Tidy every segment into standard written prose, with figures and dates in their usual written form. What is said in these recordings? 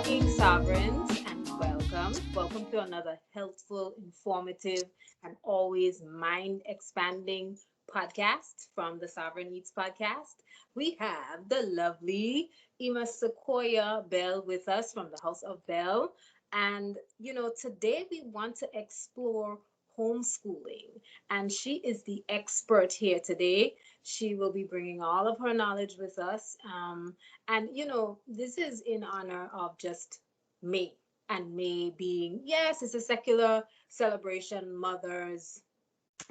Greetings, sovereigns, and welcome. Welcome to another helpful, informative, and always mind expanding podcast from the Sovereign Eats podcast. We have the lovely Ema Sequoia Bell with us from the House of Bell. And, today we want to explore homeschooling. And she is the expert here today. She will be bringing all of her knowledge with us. And this is in honor of just May, and May being, yes, it's a secular celebration, Mother's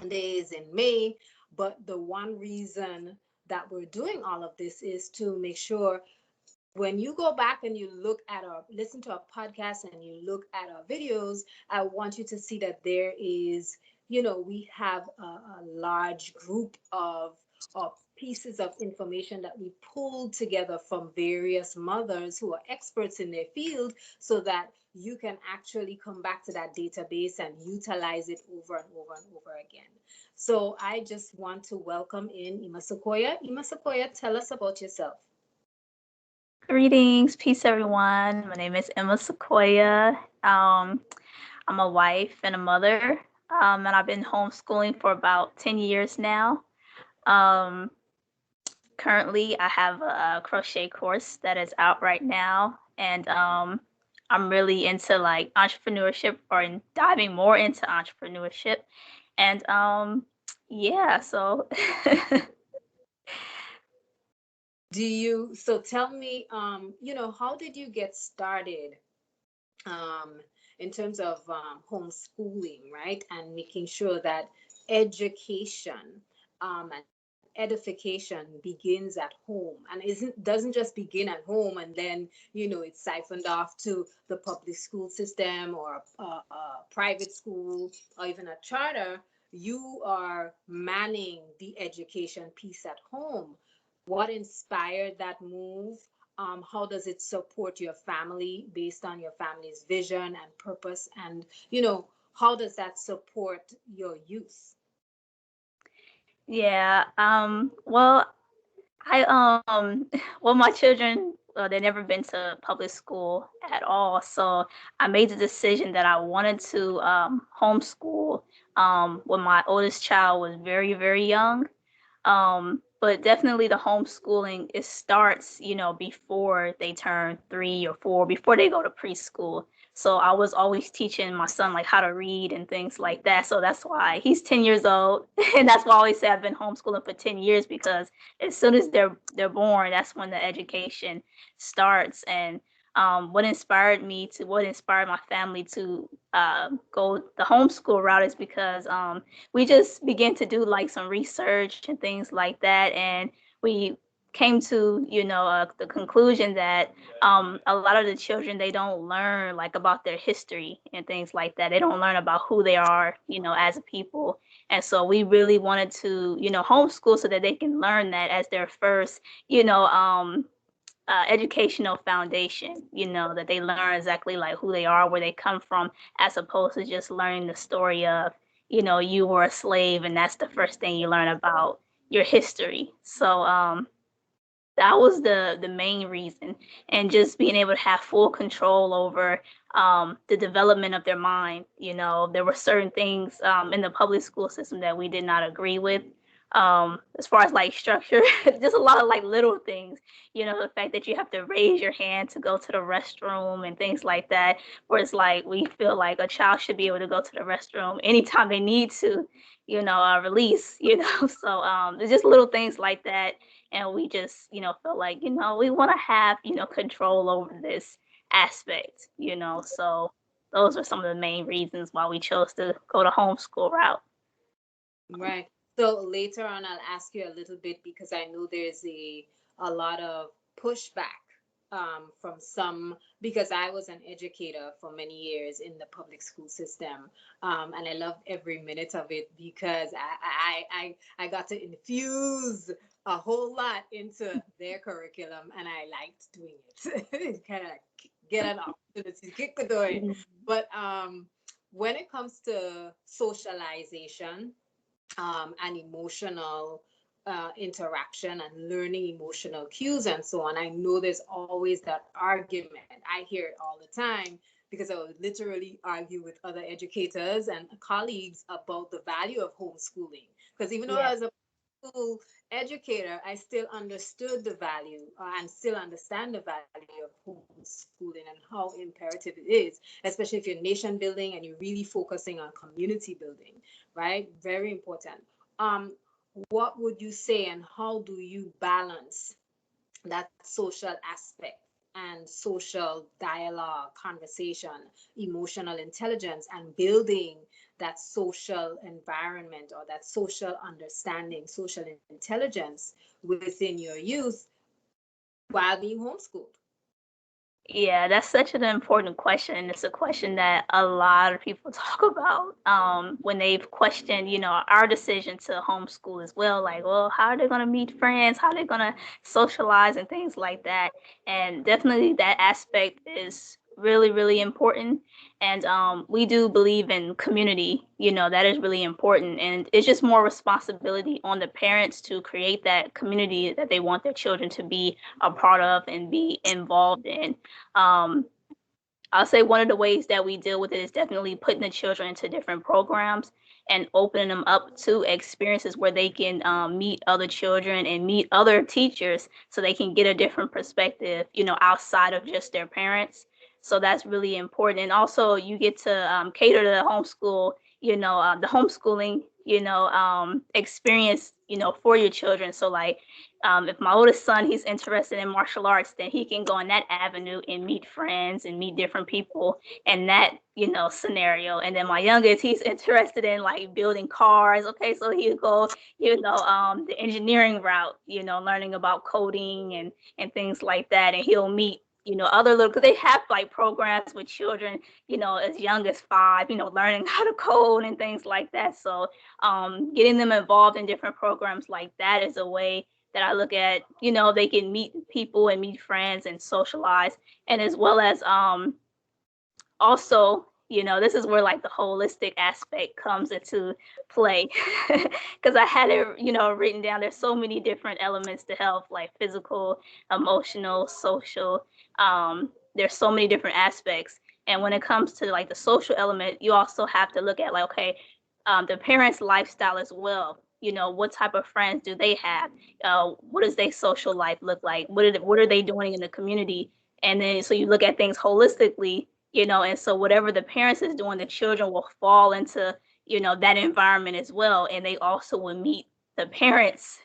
Days in May, but the one reason that we're doing all of this is to make sure when you go back and you look at our listen to our podcast and you look at our videos, I want you to see that there is, we have a large group of pieces of information that we pulled together from various mothers who are experts in their field, so that you can actually come back to that database and utilize it over and over and over again. So I just want to welcome in Ema Sequoia. Ema Sequoia, tell us about yourself. Greetings, peace, everyone. My name is Ema Sequoia. I'm a wife and a mother, and I've been homeschooling for about 10 years now. Um, Currently, I have a crochet course that is out right now, and I'm really into like entrepreneurship or diving more into entrepreneurship. And yeah, so So tell me, how did you get started um, in terms of homeschooling, right? And making sure that education and edification begins at home, and isn't doesn't just begin at home and then it's siphoned off to the public school system or a private school or even a charter. You are manning the education piece at home. What inspired that move? How does it support your family based on your family's vision and purpose? And, how does that support your youth? yeah. Well, well, my children, they never been to public school at all. So I made the decision that I wanted to homeschool when my oldest child was very, very young. But definitely the homeschooling, it starts, before they turn 3 or 4, before they go to preschool. So I was always teaching my son like how to read and things like that. So that's why he's 10 years old. And that's why I always say I've been homeschooling for 10 years, because as soon as they're born, that's when the education starts. And what inspired my family to go the homeschool route is because we just began to do like some research and things like that, and we came to the conclusion that a lot of the children, they don't learn like about their history and things like that. They don't learn about who they are, as a people. And so we really wanted to homeschool so that they can learn that as their first you know educational foundation, that they learn exactly like who they are, where they come from, as opposed to just learning the story of, you were a slave and that's the first thing you learn about your history. So that was the main reason, and just being able to have full control over the development of their mind. There were certain things in the public school system that we did not agree with, as far as like structure. Just a lot of like little things, the fact that you have to raise your hand to go to the restroom and things like that, where it's like we feel like a child should be able to go to the restroom anytime they need to, release. So there's just little things like that. And we just feel like we want to have control over this aspect. So those are some of the main reasons why we chose to go the homeschool route. Right. So later on, I'll ask you a little bit because I know there's a lot of pushback from some, because I was an educator for many years in the public school system, and I loved every minute of it because I got to infuse a whole lot into their curriculum, and I liked doing it. Kind of get an opportunity to kick the door in. But when it comes to socialization and emotional interaction and learning emotional cues and so on. I know there's always that argument. I hear it all the time because I would literally argue with other educators and colleagues about the value of homeschooling. Because even though I Yeah. was a school educator, I still understood the value and still understand the value of homeschooling and how imperative it is, especially if you're nation building and you're really focusing on community building, right? Very important. Um, what would you say and how do you balance that social aspect and social dialogue, conversation, emotional intelligence, and building that social environment or that social understanding, social intelligence within your youth while being homeschooled? Yeah, that's such an important question, and it's a question that a lot of people talk about when they've questioned, our decision to homeschool as well. Like, well, how are they going to meet friends? How are they going to socialize and things like that? And definitely that aspect is really, really important. And we do believe in community, that is really important. And it's just more responsibility on the parents to create that community that they want their children to be a part of and be involved in. um, I'll say one of the ways that we deal with it is definitely putting the children into different programs and opening them up to experiences where they can meet other children and meet other teachers so they can get a different perspective, outside of just their parents. So that's really important. And also, you get to cater to the homeschool, the homeschooling, experience, for your children. So, like, if my oldest son, he's interested in martial arts, then he can go in that avenue and meet friends and meet different people in that, scenario. And then my youngest, he's interested in like building cars. Okay, so he'll go, the engineering route, learning about coding and things like that. And he'll meet, other little, because they have like programs with children, as young as 5, learning how to code and things like that. So getting them involved in different programs like that is a way that I look at, they can meet people and meet friends and socialize. And as well as also, this is where like the holistic aspect comes into play. Because I had it, written down. There's so many different elements to health, like physical, emotional, social. There's so many different aspects. And when it comes to like the social element, you also have to look at like, okay, the parents' lifestyle as well. What type of friends do they have? What does their social life look like? What are they doing in the community? And then so you look at things holistically, and so whatever the parents is doing, the children will fall into, that environment as well. And they also will meet the parents,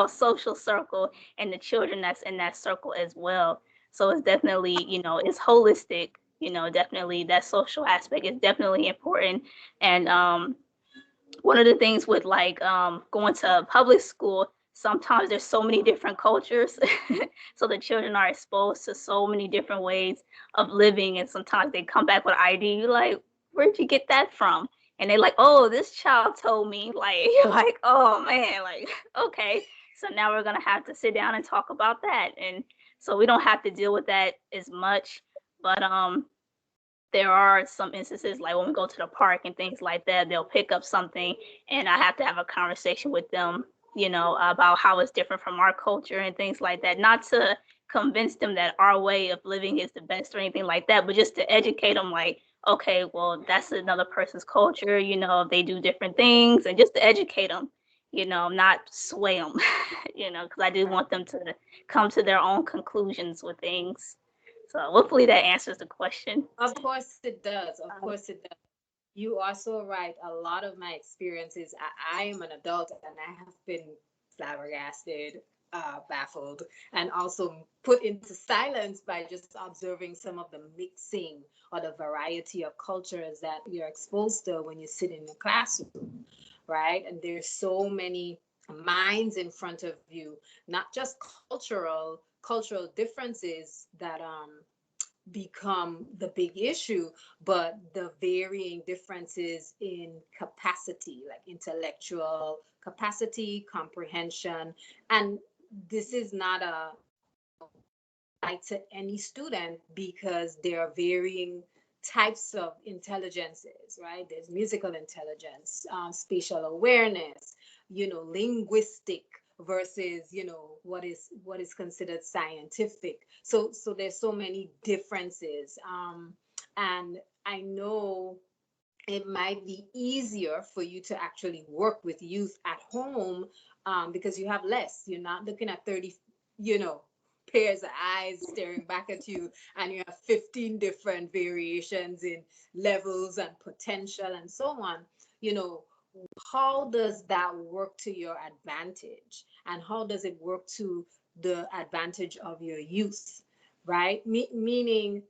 social circle and the children that's in that circle as well. So it's definitely, it's holistic, definitely that social aspect is definitely important. And one of the things with like going to public school, sometimes there's so many different cultures. So the children are exposed to so many different ways of living, and sometimes they come back with ID. You're like, where'd you get that from? And they're like, oh, this child told me. Like, you're like, oh man, like, okay. So now we're gonna have to sit down and talk about that. And so we don't have to deal with that as much. But there are some instances like when we go to the park and things like that, they'll pick up something and I have to have a conversation with them, about how it's different from our culture and things like that. Not to convince them that our way of living is the best or anything like that, but just to educate them like, okay, well, that's another person's culture, they do different things, and just to educate them, not sway them, because I do want them to come to their own conclusions with things. So hopefully that answers the question. Of course it does. Of course it does. You are so right. A lot of my experiences, I am an adult and I have been flabbergasted, baffled, and also put into silence by just observing some of the mixing or the variety of cultures that you're exposed to when you sit in a classroom, right? And there's so many minds in front of you, not just cultural differences that become the big issue, but the varying differences in capacity, like intellectual capacity, comprehension. And this is not a apply to any student because there are varying types of intelligences, right? There's musical intelligence, spatial awareness, linguistic versus, what is considered scientific. So there's so many differences. And I know it might be easier for you to actually work with youth at home, because you have less. You're not looking at 30, you know, pairs of eyes staring back at you, and you have 15 different variations in levels and potential and so on. You know, how does that work to your advantage? And how does it work to the advantage of your youth, right? Meaning,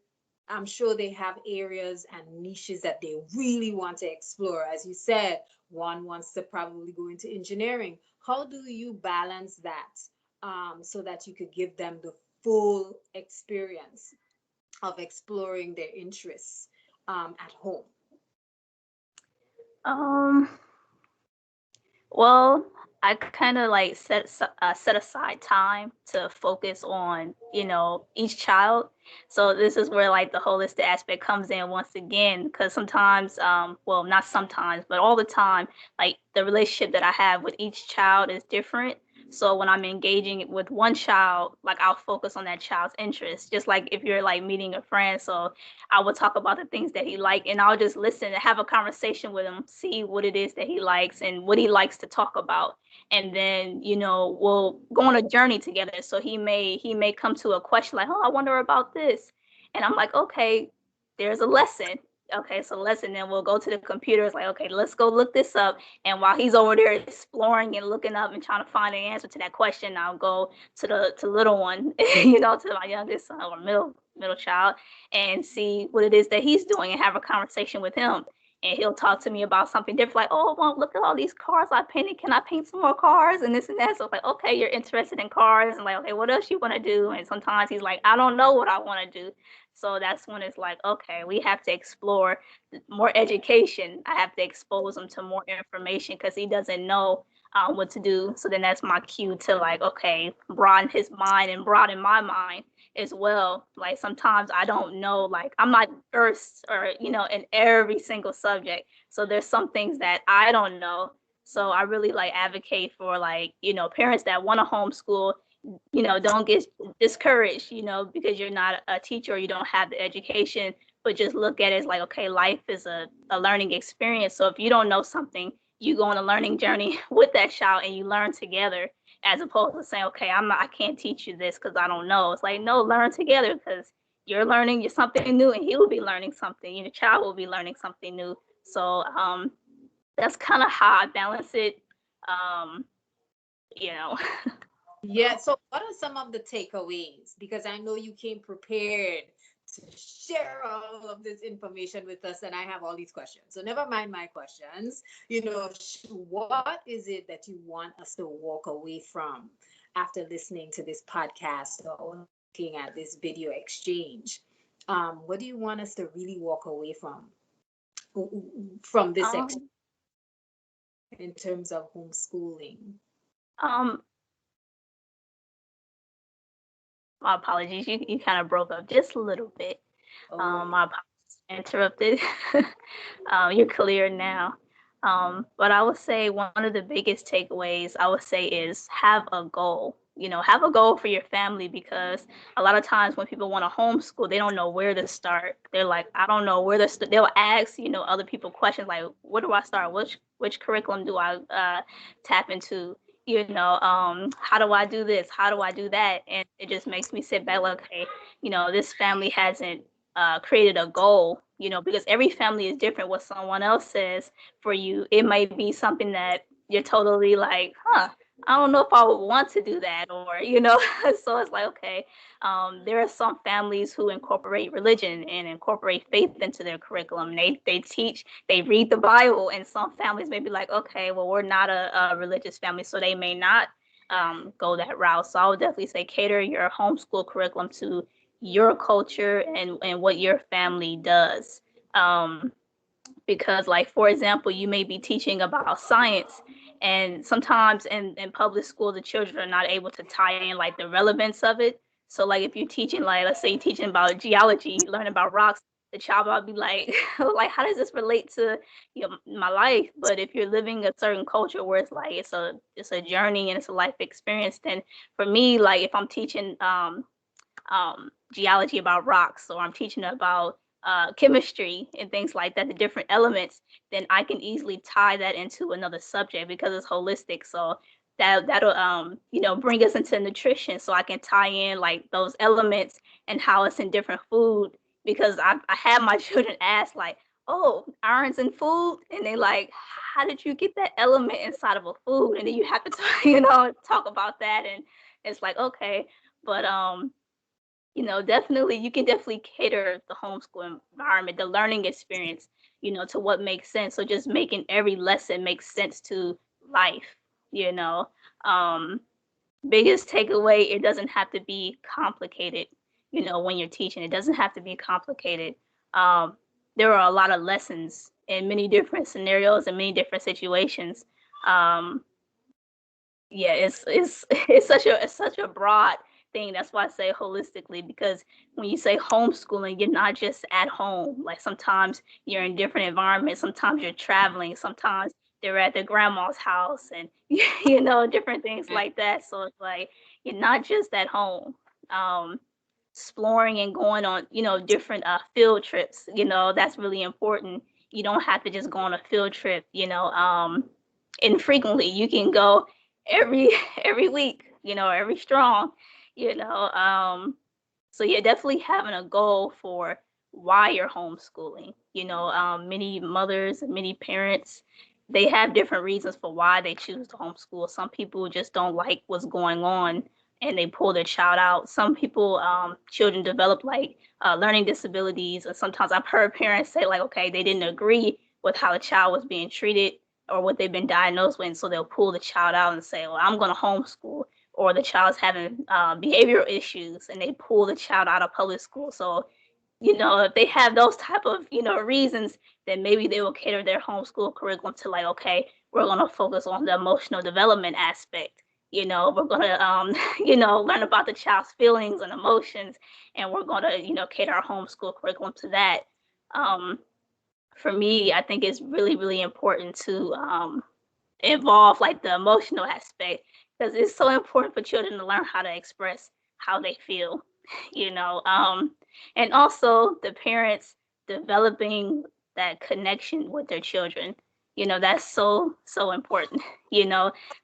I'm sure they have areas and niches that they really want to explore. As you said, one wants to probably go into engineering. How do you balance that, so that you could give them the full experience of exploring their interests, at home? Um, Well, I kind of like set aside time to focus on, each child. So this is where like the holistic aspect comes in once again, because sometimes, well, not sometimes, but all the time, like the relationship that I have with each child is different. So when I'm engaging with one child, like I'll focus on that child's interest, just like if you're like meeting a friend. So I will talk about the things that he like, and I'll just listen and have a conversation with him, see what it is that he likes and what he likes to talk about. And then, we'll go on a journey together. So he may come to a question like, "Oh, I wonder about this." And I'm like, "Okay, there's a lesson." Okay, so lesson, then we'll go to the computer. It's like, okay, let's go look this up. And while he's over there exploring and looking up and trying to find an answer to that question, I'll go to little one, to my youngest son or middle child, and see what it is that he's doing and have a conversation with him. And he'll talk to me about something different, like, "Oh, well, look at all these cars I painted. Can I paint some more cars?" And this and that. So it's like, okay, you're interested in cars, and like, okay, what else you want to do? And sometimes he's like, "I don't know what I want to do." So that's when it's like, okay, we have to explore more education. I have to expose him to more information because he doesn't know what to do. So then that's my cue to like, okay, broaden his mind and broaden my mind as well. Like sometimes I don't know, like I'm not versed or, in every single subject. So there's some things that I don't know. So I really like advocate for like, parents that want to homeschool, don't get discouraged, because you're not a teacher or you don't have the education, but just look at it as like, okay, life is a learning experience. So if you don't know something, you go on a learning journey with that child and you learn together, as opposed to saying, okay, I can't teach you this because I don't know. It's like, no, learn together because you're learning something new and he will be learning something. Your child will be learning something new. So that's kind of how I balance it. Um, you know. Yeah. So, what are some of the takeaways? Because I know you came prepared to share all of this information with us, and I have all these questions. So, never mind my questions. What is it that you want us to walk away from after listening to this podcast or looking at this video exchange? What do you want us to really walk away from this um, in terms of homeschooling? um, my apologies. You kind of broke up just a little bit. Oh, My apologies. Interrupted. You're clear now. But I would say one of the biggest takeaways I would say is have a goal. Have a goal for your family because a lot of times when people want to homeschool, they don't know where to start. They're like, I don't know where to start. They'll ask, other people questions like, where do I start? Which curriculum do I tap into? How do I do this? How do I do that? And it just makes me sit back like, okay, this family hasn't created a goal, because every family is different. What someone else says for you, it might be something that you're totally like, I don't know if I would want to do that, or so it's like, okay, there are some families who incorporate religion and incorporate faith into their curriculum. They teach, they read the Bible, and some families may be like, okay, well, we're not a religious family, so they may not go that route. So I would definitely say cater your homeschool curriculum to your culture and what your family does. Because like, for example, you may be teaching about science, and sometimes in public school, the children are not able to tie in like the relevance of it. So like if you're teaching, like, let's say you're teaching about geology, learn about rocks, the child will be like, like, how does this relate to my life? But if you're living a certain culture where it's like it's a journey and it's a life experience, then for me, like if I'm teaching geology about rocks, or I'm teaching about chemistry and things like that, the different elements, then I can easily tie that into another subject because it's holistic. So that'll bring us into nutrition, so I can tie in like those elements and how it's in different food, because I have my children ask like, oh, iron's in food, and they like, how did you get that element inside of a food? And then you have to talk about that, and it's like, okay. But definitely, you can definitely cater the homeschool environment, the learning experience, to what makes sense. So just making every lesson make sense to life, you know. Um, Biggest takeaway, it doesn't have to be complicated, when you're teaching. It doesn't have to be complicated. Um, there are a lot of lessons in many different scenarios and many different situations. Um, yeah, it's it's such a broad thing. That's why I say holistically, because when you say homeschooling, you're not just at home. Like sometimes you're in different environments, sometimes you're traveling, sometimes they're at their grandma's house, and different things Right. like that. So it's like you're not just at home. Um, Exploring and going on, different field trips, that's really important. You don't have to just go on a field trip, infrequently. You can go every every week, every strong, you know. So yeah, definitely having a goal for why you're homeschooling. Many mothers and many parents, they have different reasons for why they choose to homeschool. Some people just don't like what's going on and they pull their child out. Some people, children develop like learning disabilities, and sometimes I've heard parents say like, okay, they didn't agree with how the child was being treated or what they've been diagnosed with, and so they'll pull the child out and say, well, I'm going to homeschool. Or the child's having behavioral issues and they pull the child out of public school. So, if they have those type of, reasons, then maybe they will cater their homeschool curriculum to like, okay, we're going to focus on the emotional development aspect. We're going to, learn about the child's feelings and emotions, and we're going to, cater our homeschool curriculum to that. Um, for me, I think it's really, really important to involve like the emotional aspect, because it's so important for children to learn how to express how they feel, you know. And also the parents developing that connection with their children, that's so so important.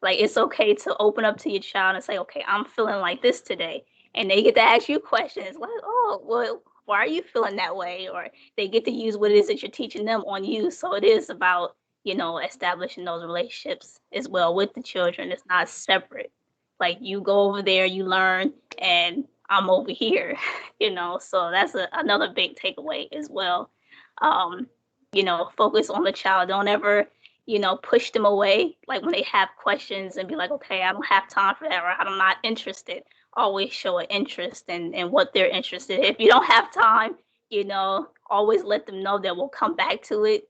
Like it's okay to open up to your child and say, okay, I'm feeling like this today, and they get to ask you questions like, oh, well, why are you feeling that way? Or they get to use what it is that you're teaching them on you. So it is about establishing those relationships as well with the children. It's not separate. Like you go over there, you learn, and I'm over here, So that's another big takeaway as well. Um, Focus on the child. Don't ever, push them away. Like when they have questions and be like, okay, I don't have time for that, or I'm not interested. Always show an interest in what they're interested in. If you don't have time, always let them know that we'll come back to it.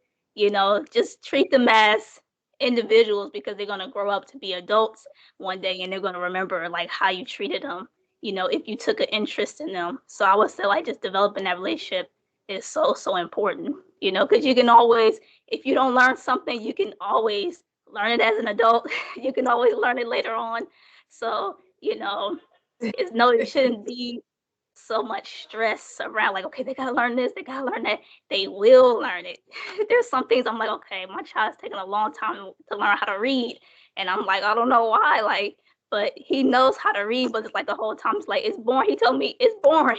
Just treat them as individuals, because they're going to grow up to be adults one day, and they're going to remember like how you treated them, if you took an interest in them. So I would say like just developing that relationship is so so important, because you can always, if you don't learn something, you can always learn it as an adult. You can always learn it later on. So it's no, it shouldn't be so much stress around like, okay, they gotta learn this, they gotta learn that. They will learn it. There's some things I'm like, okay, my child's taking a long time to learn how to read, and I'm like, I don't know why, like, but he knows how to read, but it's like the whole time it's like it's boring. He told me it's boring,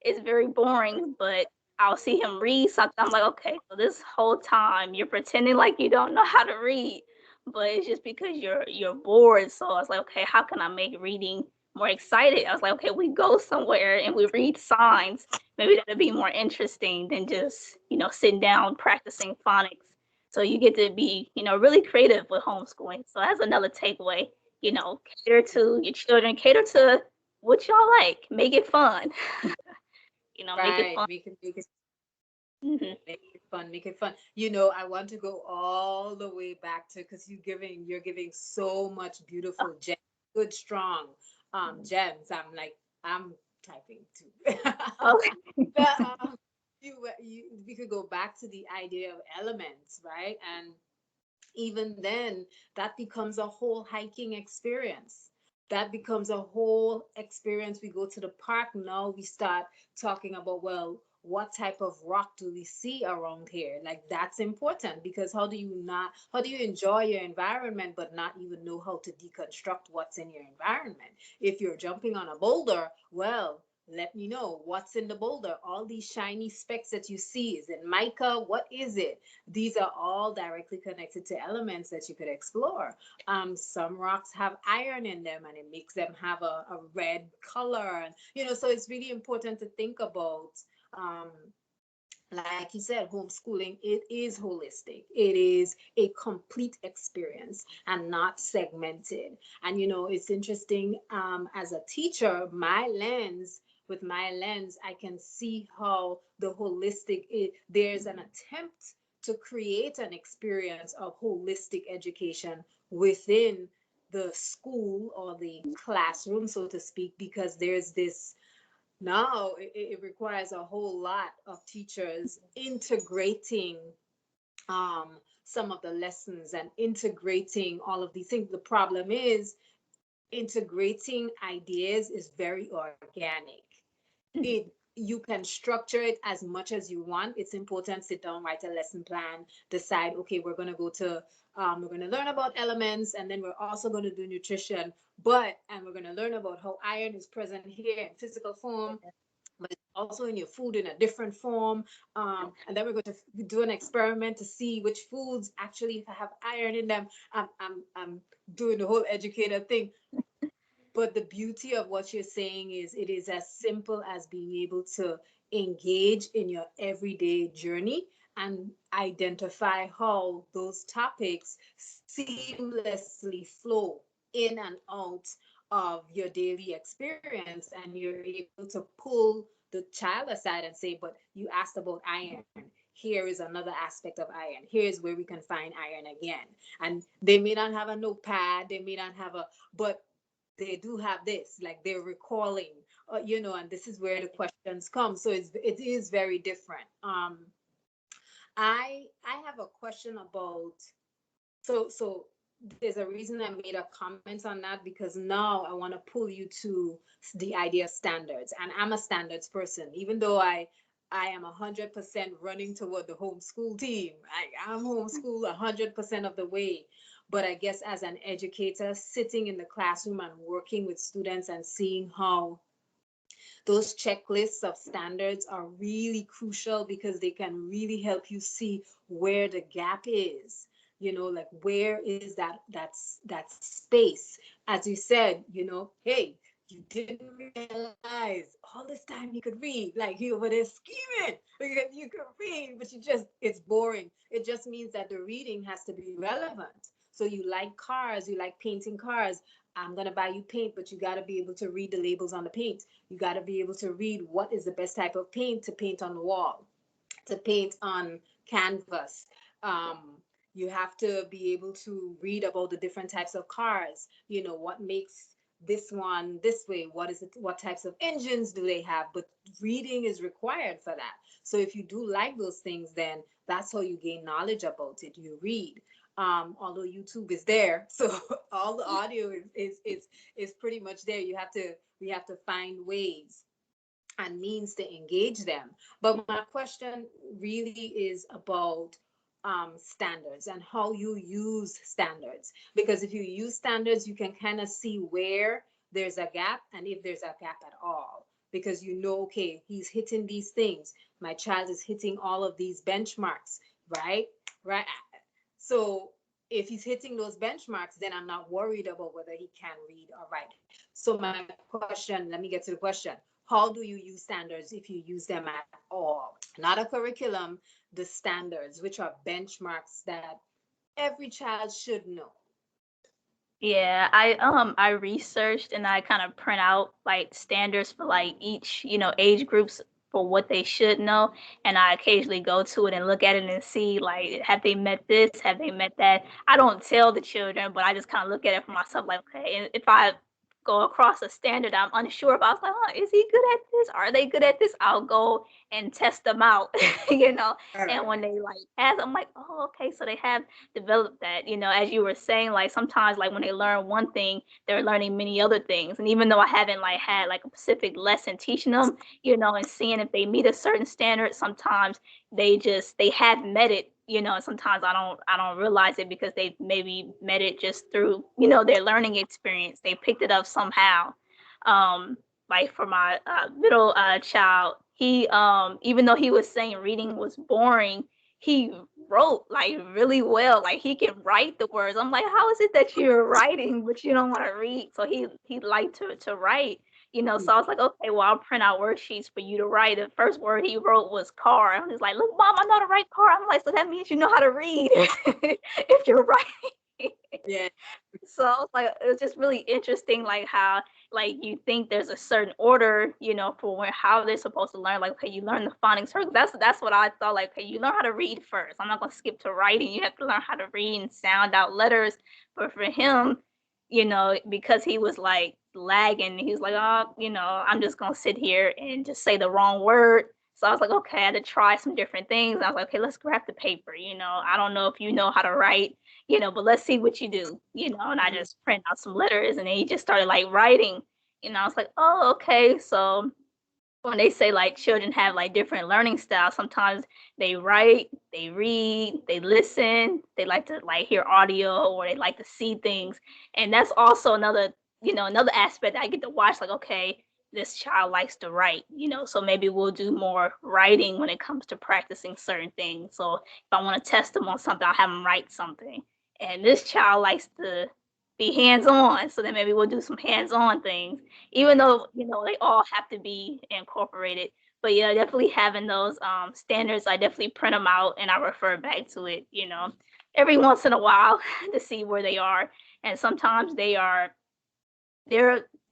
it's very boring, but I'll see him read something. I'm like, okay, so this whole time you're pretending like you don't know how to read, but it's just because you're bored. So I was like, okay, how can I make reading more excited? I was like, okay, we go somewhere and we read signs. Maybe that'd be more interesting than just, sitting down practicing phonics. So you get to be, really creative with homeschooling. So that's another takeaway, cater to your children, cater to what y'all like, make it fun, make it Right. fun. Make it Hmm. make it fun. Make it fun. I want to go all the way back to, because you're giving so much beautiful gems, good strong gems. I'm typing too. Okay. The, we could go back to the idea of elements, right? And even then, that becomes a whole hiking experience. That becomes a whole experience. We go to the park now, we start talking about, well, what type of rock do we see around here? Like, that's important, because how do you enjoy your environment but not even know how to deconstruct what's in your environment? If you're jumping on a boulder, well, let me know what's in the boulder. All these shiny specks that you see, is it mica? What is it? These are all directly connected to elements that you could explore. Some rocks have iron in them, and it makes them have a red color. And, so it's really important to think about, um, like you said, homeschooling, it is holistic. It is a complete experience and not segmented. And, it's interesting, as a teacher, with my lens, I can see how the there's an attempt to create an experience of holistic education within the school or the classroom, so to speak, because there's this now it requires a whole lot of teachers integrating, some of the lessons and integrating all of these things. The problem is integrating ideas is very organic. it you can structure it as much as you want. It's important. Sit down, write a lesson plan, decide, okay, we're going to learn about elements, and then we're also going to do nutrition, and we're going to learn about how iron is present here in physical form, but it's also in your food in a different form. And then we're going to do an experiment to see which foods actually have iron in them. I'm doing the whole educator thing. But the beauty of what you're saying is, it is as simple as being able to engage in your everyday journey and identify how those topics seamlessly flow in and out of your daily experience. And you're able to pull the child aside and say, but you asked about iron. Here is another aspect of iron. Here's where we can find iron again. And they may not have a notepad, they may not have but they do have this, like they're recalling, and this is where the questions come. So it is very different. I have a question about, so there's a reason I made a comment on that, because now I want to pull you to the idea of standards. And I'm a standards person, even though I am 100% running toward the homeschool team. I'm homeschool 100% of the way. But I guess as an educator, sitting in the classroom and working with students and seeing how those checklists of standards are really crucial, because they can really help you see where the gap is. Like, where is that space? As you said, hey, you didn't realize all this time you could read, like you over there scheming because you could read, but it's boring. It just means that the reading has to be relevant. So you like cars, you like painting cars. I'm going to buy you paint, but you got to be able to read the labels on the paint. You got to be able to read what is the best type of paint to paint on the wall, to paint on canvas. You have to be able to read about the different types of cars. What makes this one this way? What is it? What types of engines do they have? But reading is required for that. So if you do like those things, then that's how you gain knowledge about it. You read. Although YouTube is there, so all the audio is pretty much there. We have to find ways and means to engage them. But my question really is about, standards and how you use standards. Because if you use standards, you can kind of see where there's a gap, and if there's a gap at all. Because okay, he's hitting these things. My child is hitting all of these benchmarks, right? Right. So if he's hitting those benchmarks, then I'm not worried about whether he can read or write. So my question, let me get to the question. How do you use standards, if you use them at all? Not a curriculum, the standards, which are benchmarks that every child should know. Yeah, I researched and I kind of print out like standards for like each, age groups for what they should know. And I occasionally go to it and look at it and see like, have they met this? Have they met that? I don't tell the children, but I just kind of look at it for myself like, okay, and if I go across a standard I'm unsure about. I was like, oh, is he good at this? Are they good at this? I'll go and test them out, you know. All And right. when they like pass, I'm like, oh, okay, so they have developed that, you know, as you were saying, like sometimes like when they learn one thing, they're learning many other things. And even though I haven't like had like a specific lesson teaching them, you know, and seeing if they meet a certain standard, sometimes they have met it, you know, and sometimes I don't realize it because they maybe met it just through, you know, their learning experience. They picked it up somehow. um like for my middle child, he even though he was saying reading was boring, he wrote like really well. Like he can write the words. I'm like, how is it that you're writing but you don't want to read? So he liked to write, you know. So I was like, okay, well, I'll print out worksheets for you to write. The first word he wrote was car. And he's like, look, mom, I know how to write car. I'm like, so that means you know how to read if you're writing. Yeah. So I was like, it was just really interesting, like how like you think there's a certain order, you know, for how they're supposed to learn. Like, okay, you learn the phonics first. That's what I thought. Like, okay, you learn how to read first. I'm not gonna skip to writing. You have to learn how to read and sound out letters. But for him, you know, because he was like lagging, he was like, oh, you know, I'm just gonna sit here and just say the wrong word. So I was like, okay, I had to try some different things. I was like, okay, let's grab the paper. You know, I don't know if you know how to write, you know, but let's see what you do, you know. And I Mhm. just print out some letters and then he just started like writing, you know. I was like, oh, okay. So when they say like children have like different learning styles, sometimes they write, they read, they listen, they like to like hear audio or they like to see things. And that's also another, you know, another aspect that I get to watch, like, okay, this child likes to write, you know, so maybe we'll do more writing when it comes to practicing certain things. So if I want to test them on something, I'll have them write something. And this child likes to be hands on, so then maybe we'll do some hands on things, even though, you know, they all have to be incorporated. But yeah, definitely having those standards, I definitely print them out and I refer back to it, you know, every once in a while to see where they are. And sometimes they're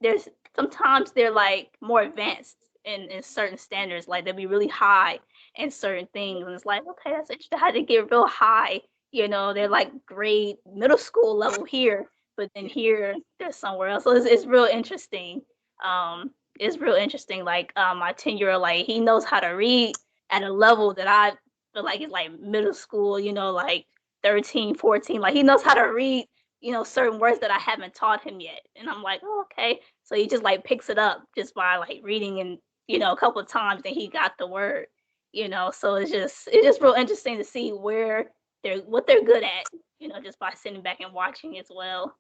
there's sometimes they're like more advanced in certain standards, like they'll be really high in certain things, and it's like, okay, that's interesting how they get real high, you know. They're like grade middle school level here, but then Yeah. here they're somewhere else. So it's real interesting. um it's real interesting. Like my 10-year-old, like he knows how to read at a level that I feel like is like middle school, you know, like 13, 14. Like he knows how to read, you know, certain words that I haven't taught him yet. And I'm like, oh, okay. So he just like picks it up just by like reading and, you know, a couple of times and he got the word, you know. So it's just real interesting to see where what they're good at, you know, just by sitting back and watching as well.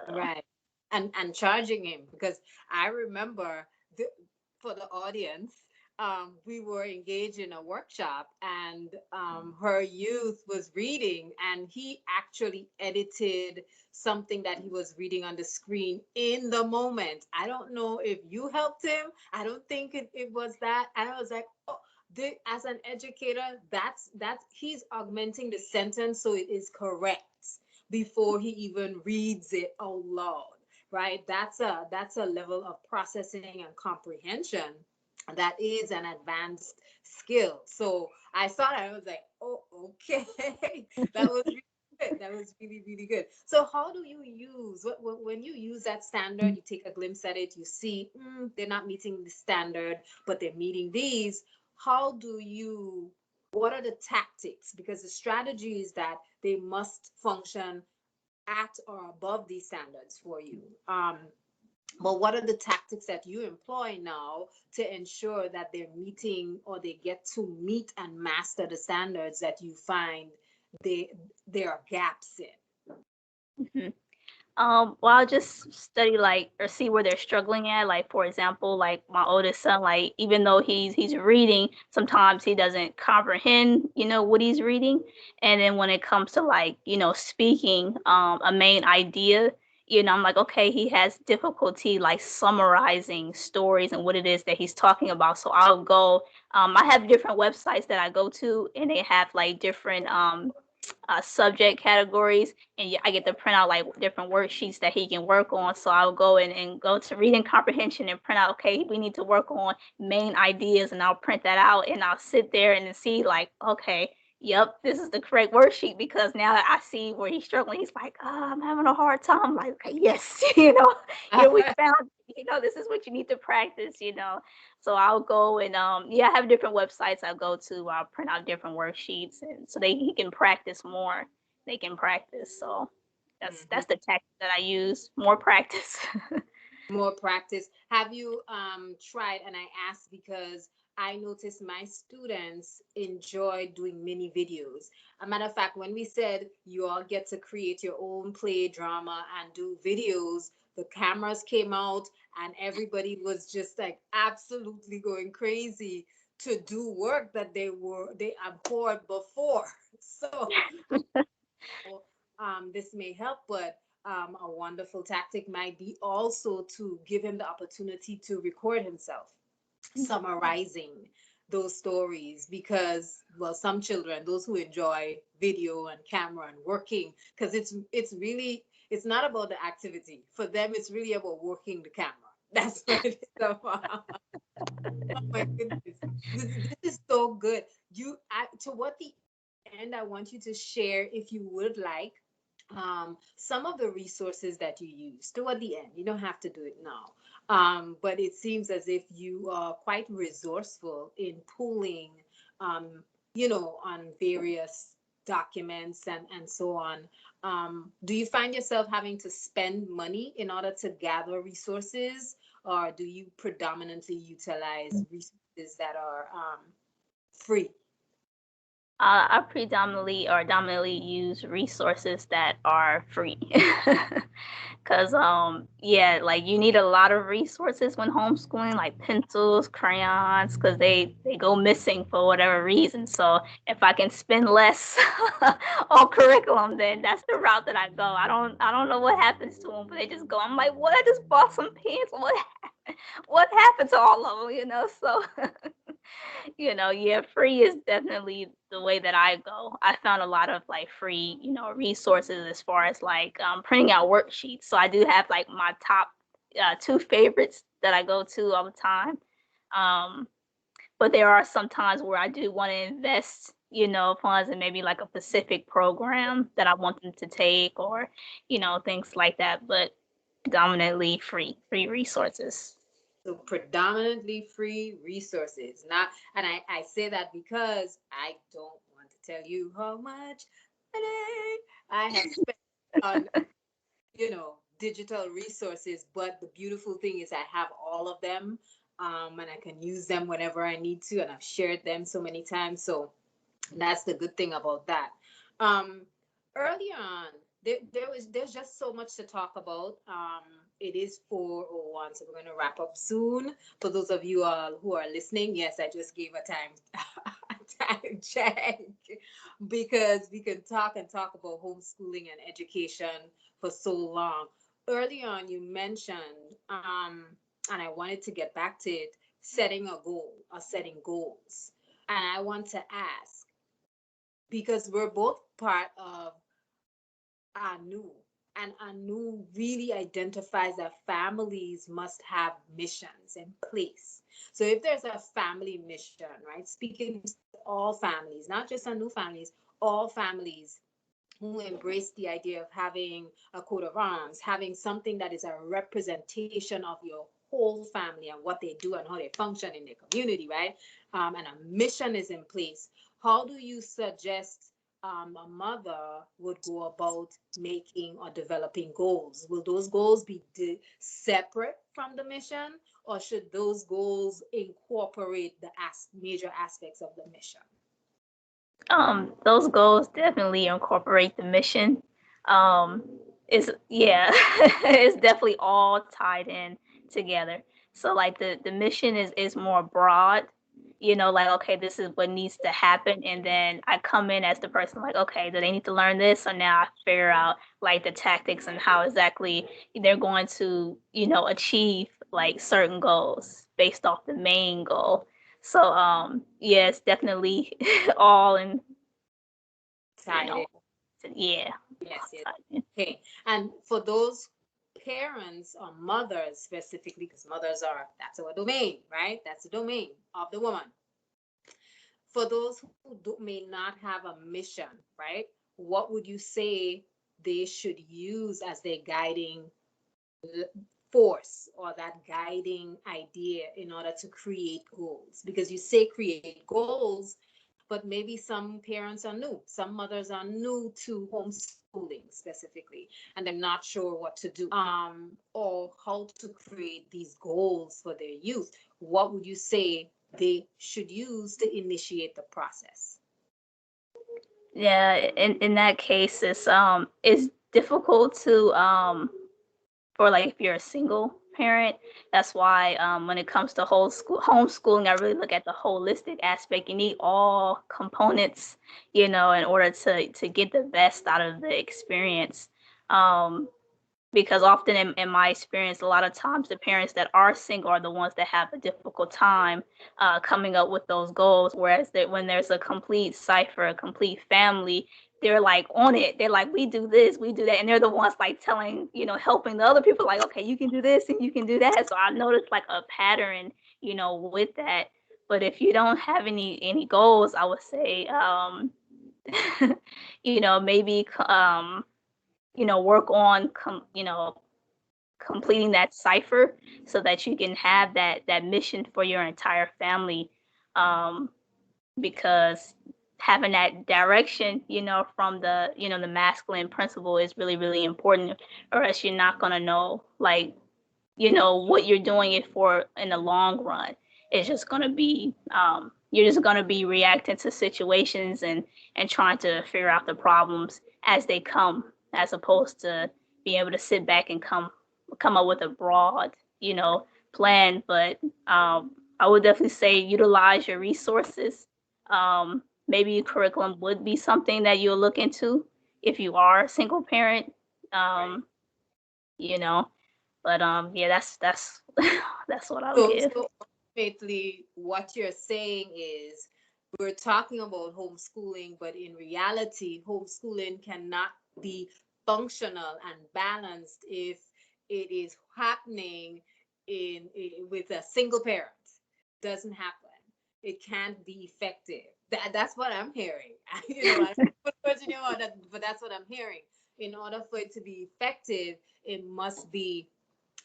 So, Right. And charging him because I remember the, for the audience, we were engaged in a workshop and her youth was reading and he actually edited something that he was reading on the screen in the moment. I don't know if you helped him. I don't think it was that. And I was like, oh, as an educator, that's he's augmenting the sentence so it is correct before he even reads it out loud, right? That's a level of processing and comprehension that is an advanced skill. So I saw that, I was like, oh, okay. That was really good. That was really, really good. So how do you use when you use that standard, you take a glimpse at it, you see they're not meeting the standard but they're meeting these. How do you What are the tactics? Because the strategy is that they must function at or above these standards for you. But what are the tactics that you employ now to ensure that they're meeting or they get to meet and master the standards that you find they there are gaps in? mhm. Well, I'll just study like or see where they're struggling at. Like for example, like my oldest son, like even though he's reading, sometimes he doesn't comprehend, you know, what he's reading. And then when it comes to like, you know, speaking a main idea, you know, I'm like, okay, he has difficulty like summarizing stories and what it is that he's talking about. So I'll go, I have different websites that I go to and they have like different subject categories, and I get to print out like different worksheets that he can work on. So I'll go in and go to reading comprehension and print out, okay, we need to work on main ideas, and I'll print that out and I'll sit there and see like, okay, yep, this is the correct worksheet because now I see where he's struggling. He's like, oh, I'm having a hard time. I'm like, okay, yes, here we found, this is what you need to practice, So I'll go and yeah, I have different websites I go to. I'll print out different worksheets and so he can practice more. They can practice. So that's Mhm. the tactic that I use. More practice. More practice. Have you tried? And I asked because I noticed my students enjoy doing mini videos. A matter of fact, when we said you all get to create your own play drama and do videos, the cameras came out and everybody was just like absolutely going crazy to do work that they abhorred before. So this may help, but a wonderful tactic might be also to give him the opportunity to record himself summarizing those stories because well some children those who enjoy video and camera and working because it's really it's not about the activity for them it's really about working the camera that's what it's about. Oh my goodness. This is so good. To what the end, I want you to share, if you would like, some of the resources that you use toward the end. You don't have to do it now. But it seems as if you are quite resourceful in pulling, on various documents and so on. Do you find yourself having to spend money in order to gather resources, or do you predominantly utilize resources that are free? I predominantly or dominantly use resources that are free. Cause yeah, like you need a lot of resources when homeschooling, like pencils, crayons, cause they go missing for whatever reason. So if I can spend less on curriculum, then that's the route that I go. I don't know what happens to them, but they just go. I'm like, what? I just bought some pens. What happened to all of them? So yeah, free is definitely the way that I go. I found a lot of like free, resources as far as like printing out worksheets. So I do have like my top two favorites that I go to all the time. Um, but there are some times where I do want to invest, funds in maybe like a specific program that I want them to take or, things like that. But dominantly free resources. So predominantly free resources. Not, and I say that because I don't want to tell you how much money I have spent on, digital resources. But the beautiful thing is I have all of them, and I can use them whenever I need to, and I've shared them so many times. So that's the good thing about that. Um, Early on, there's just so much to talk about. It is 4:01, so we're going to wrap up soon. For those of you who are listening, yes, I just gave a time a time check because we can talk and talk about homeschooling and education for so long. Early on, you mentioned, and I wanted to get back to it, setting a goal or setting goals. And I want to ask, because we're both part of Anu, and Anu really identifies that families must have missions in place. So if there's a family mission, right, speaking to all families, not just Anu families, all families who embrace the idea of having a coat of arms, having something that is a representation of your whole family and what they do and how they function in their community, right? And a mission is in place. How do you suggest a mother would go about making or developing goals? Will those goals be separate from the mission, or should those goals incorporate the major aspects of the mission? Those goals definitely incorporate the mission. Um, it's yeah, it's definitely all tied in together. So like the mission is more broad, like okay, this is what needs to happen, and then I come in as the person like, okay, do they need to learn this? So now I figure out like the tactics and how exactly they're going to, achieve like certain goals based off the main goal. So yeah, it's definitely all in, you Tied know, in. yeah. Yes, yes. Okay. And for those parents or mothers specifically, because mothers are, that's our domain, right? That's the domain of the woman. For those who may not have a mission, right? What would you say they should use as their guiding force or that guiding idea in order to create goals? Because you say create goals, but maybe some parents are new, some mothers are new to homeschooling specifically, and they're not sure what to do, or how to create these goals for their youth. What would you say they should use to initiate the process? Yeah, in that case, it's difficult to for like if you're a single parent. That's why when it comes to whole school homeschooling, I really look at the holistic aspect. You need all components, in order to get the best out of the experience. Um, because often in my experience, a lot of times the parents that are single are the ones that have a difficult time coming up with those goals, whereas that when there's a complete cipher, a complete family, they're like on it. They're like, we do this, we do that, and they're the ones like telling, helping the other people, like, okay, you can do this and you can do that. So I noticed like a pattern, with that. But if you don't have any goals, I would say maybe work on completing that cipher so that you can have that mission for your entire family. um, because having that direction, from the masculine principle is really, really important, or else you're not going to know, like, what you're doing it for in the long run. It's just going to be you're just going to be reacting to situations and trying to figure out the problems as they come, as opposed to being able to sit back and come up with a broad, plan. But I would definitely say utilize your resources. Maybe curriculum would be something that you'll look into if you are a single parent. Right. um you know but yeah, that's that's what I would So, give. ultimately, what you're saying is we're talking about homeschooling, but in reality, homeschooling cannot be functional and balanced if it is happening with a single parent. Doesn't happen. It can't be effective. That's what I'm hearing. I put words in your mouth, but that's what I'm hearing. In order for it to be effective, it must be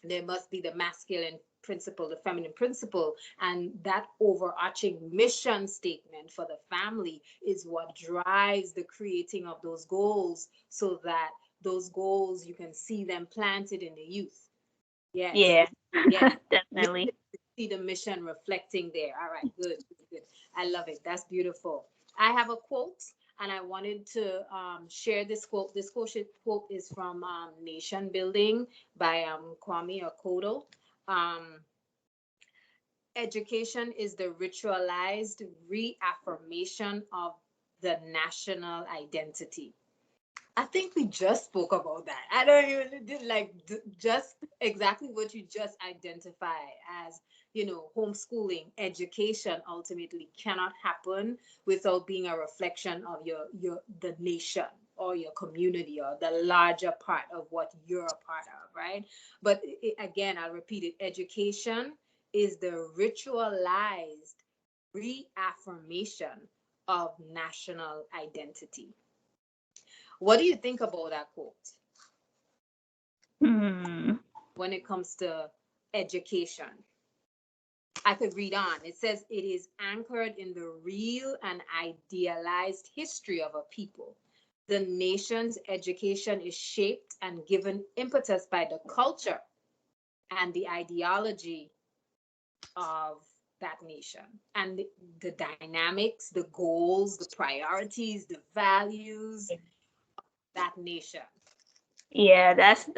there must be the masculine principle, the feminine principle, and that overarching mission statement for the family is what drives the creating of those goals, so that those goals you can see them planted in the youth. Yes, Yeah. yes. Definitely. See the mission reflecting there. All right, good, good, good. I love it. That's beautiful. I have a quote, and I wanted to share this quote. This quote is from Nation Building by Kwame Okoto. Um, Education is the ritualized reaffirmation of the national identity. I think we just spoke about that. I don't even did like just exactly what you just identified as, homeschooling education ultimately cannot happen without being a reflection of your the nation or your community or the larger part of what you're a part of, right? But again, I'll repeat it. Education is the ritualized reaffirmation of national identity. What do you think about that quote Hmm. when it comes to education? I could read on. It says it is anchored in the real and idealized history of a people. The nation's education is shaped and given impetus by the culture and the ideology of that nation, and the dynamics, the goals, the priorities, the values of that nation. Yeah, that's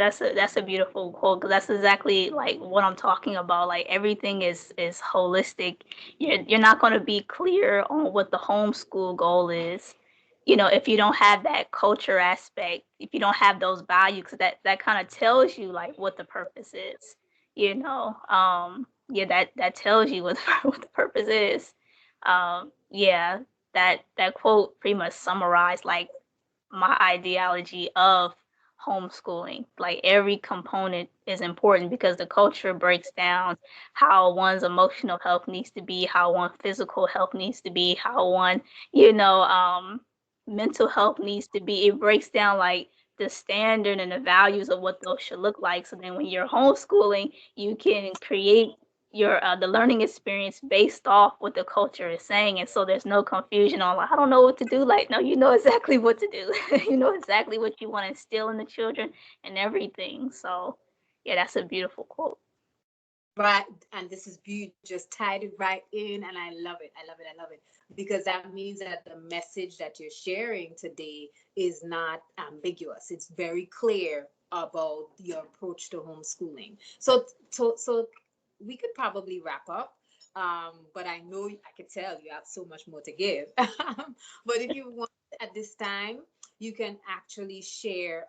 a beautiful quote, 'cause that's exactly like what I'm talking about. Like everything is holistic. You're not going to be clear on what the homeschool goal is, if you don't have that culture aspect, if you don't have those values, 'cause that kind of tells you like what the purpose is. Yeah, that tells you what what the purpose is. Yeah, that quote pretty much summarized like my ideology of homeschooling. Like every component is important because the culture breaks down how one's emotional health needs to be, how one physical health needs to be, how one, you know, mental health needs to be. It breaks down like the standard and the values of what those should look like. So then when you're homeschooling, you can create your the learning experience based off what the culture is saying, and so there's no confusion on like I don't know what to do. Like no, you know exactly what to do. You know exactly what you want to instill in the children and everything. So yeah, that's a beautiful quote. Right, and this is you just tied it right in, and I love it. I love it. I love it because that means that the message that you're sharing today is not ambiguous. It's very clear about your approach to homeschooling. So we could probably wrap up, but I know I could tell you have so much more to give. But if you want at this time, you can actually share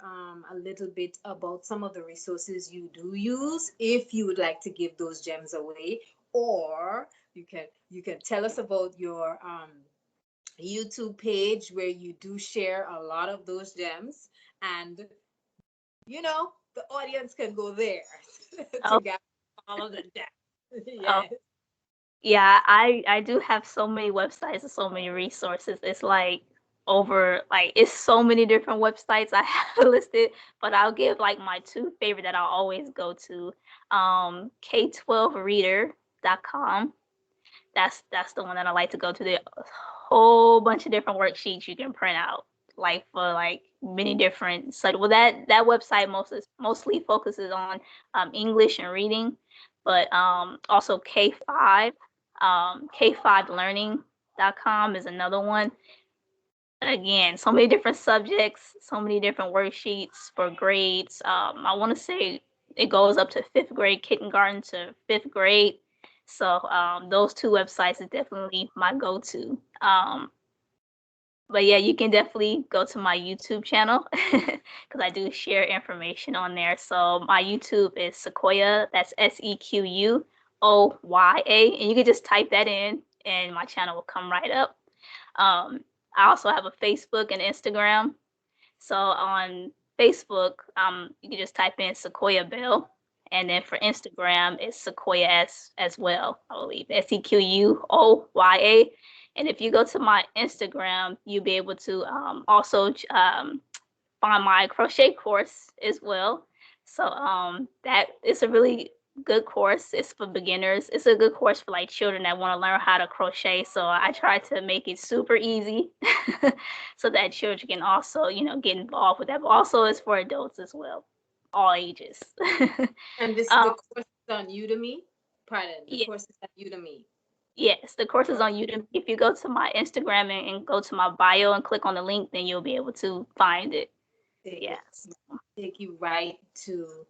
a little bit about some of the resources you do use if you would like to give those gems away, or you can tell us about your YouTube page where you do share a lot of those gems, and the audience can go there to Oh, get all of the gems. oh, Yes. yeah, I do have so many websites and so many resources. It's like over like it's so many different websites I have listed, but I'll give like my two favorite that I'll always go to. K12reader.com. That's the one that I like to go to. There a whole bunch of different worksheets you can print out, like for like many different so well that website mostly focuses on English and reading, but also K5 K5learning.com is another one. Again, so many different subjects, so many different worksheets for grades. I want to say it goes up to fifth grade, kindergarten to fifth grade. So those two websites is definitely my go-to. But yeah, you can definitely go to my YouTube channel because I do share information on there. So my YouTube is Sequoia, that's Sequoya, and you can just type that in, and my channel will come right up. I also have a Facebook and Instagram. So on Facebook, you can just type in Sequoia Bell, and then for Instagram, it's Sequoia as well. I believe Sequoya. And if you go to my Instagram, you'll be able to also find my crochet course as well. So that is a really good course. It's for beginners. It's a good course for like children that want to learn how to crochet. So I try to make it super easy so that children can also, get involved with that. But also it's for adults as well, all ages. And this um, the course is on Udemy. Pardon, the yeah, course is on Udemy. yes, the course is Oh, on YouTube. If you go to my Instagram and go to my bio and click on the link, then you'll be able to find it. take it Yes. take you right to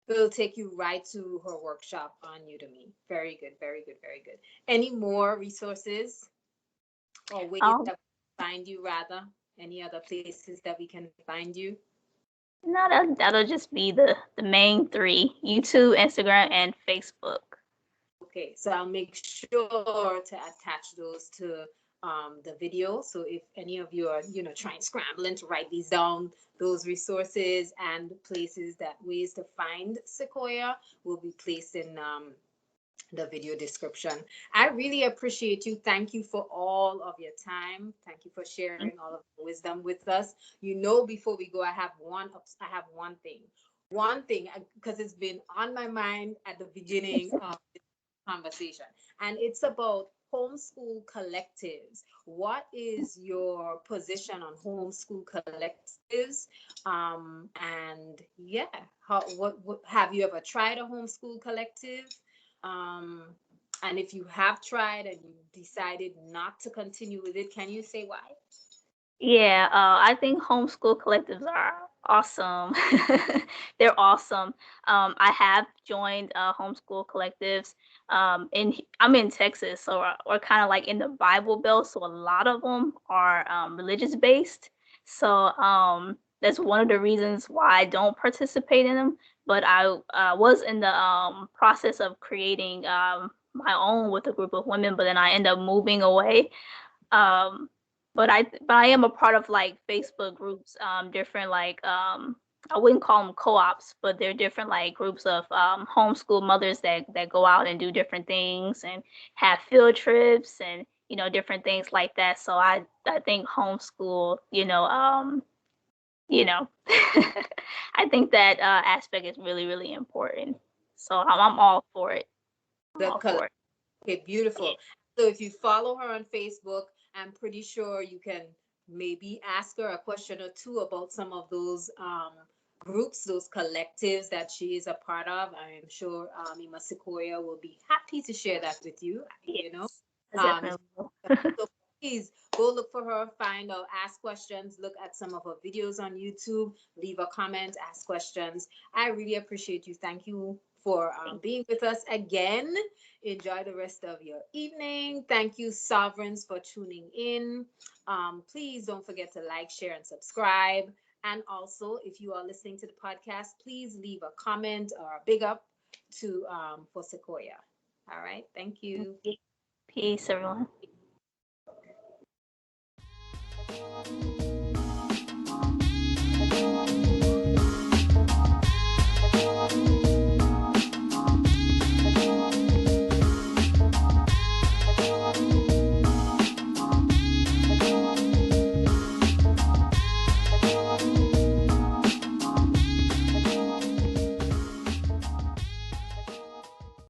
it'll take you right to her workshop on Udemy. Very good, very good, very good. Any more resources or ways Um, that we can find you rather? Any other places that we can find you? No, that'll just be the main three: YouTube, Instagram, and Facebook. Okay, so I'll make sure to attach those to the video. So if any of you are, trying scrambling to write these down, those resources and places that ways to find Sequoia will be placed in the video description. I really appreciate you. Thank you for all of your time. Thank you for sharing all of the wisdom with us. Before we go, I have one thing. One thing, because it's been on my mind at the beginning of conversation, and it's about homeschool collectives. What is your position on homeschool collectives? And yeah, what have you ever tried a homeschool collective? Um, and if you have tried and you decided not to continue with it, can you say why? Yeah, I think homeschool collectives are awesome. They're awesome. I have joined homeschool collectives. I'm in Texas, so we're kind of like in the Bible Belt, so a lot of them are religious based. So that's one of the reasons why I don't participate in them. But I was in the process of creating my own with a group of women, but then I end up moving away. Um, but I am a part of like Facebook groups, different like I wouldn't call them co-ops, but they're different like groups of homeschool mothers that go out and do different things and have field trips and different things like that. So I think homeschool, you know, I think that aspect is really really important. So I'm all for it. I'm The all color. for it. Okay, Yeah. beautiful. So if you follow her on Facebook, I'm pretty sure you can maybe ask her a question or two about some of those groups, those collectives that she is a part of. I am sure Ema Sequoia will be happy to share that with you. You know, Yes, I um, definitely will. so please go look for her, find out, ask questions, look at some of her videos on YouTube, leave a comment, ask questions. I really appreciate you. Thank you for Thank being with us again. Enjoy the rest of your evening. Thank you, Sovereigns, for tuning in. Please don't forget to like, share, and subscribe. And also, if you are listening to the podcast, please leave a comment or a big up to for Sequoia. All right. Thank you. you. Peace, everyone.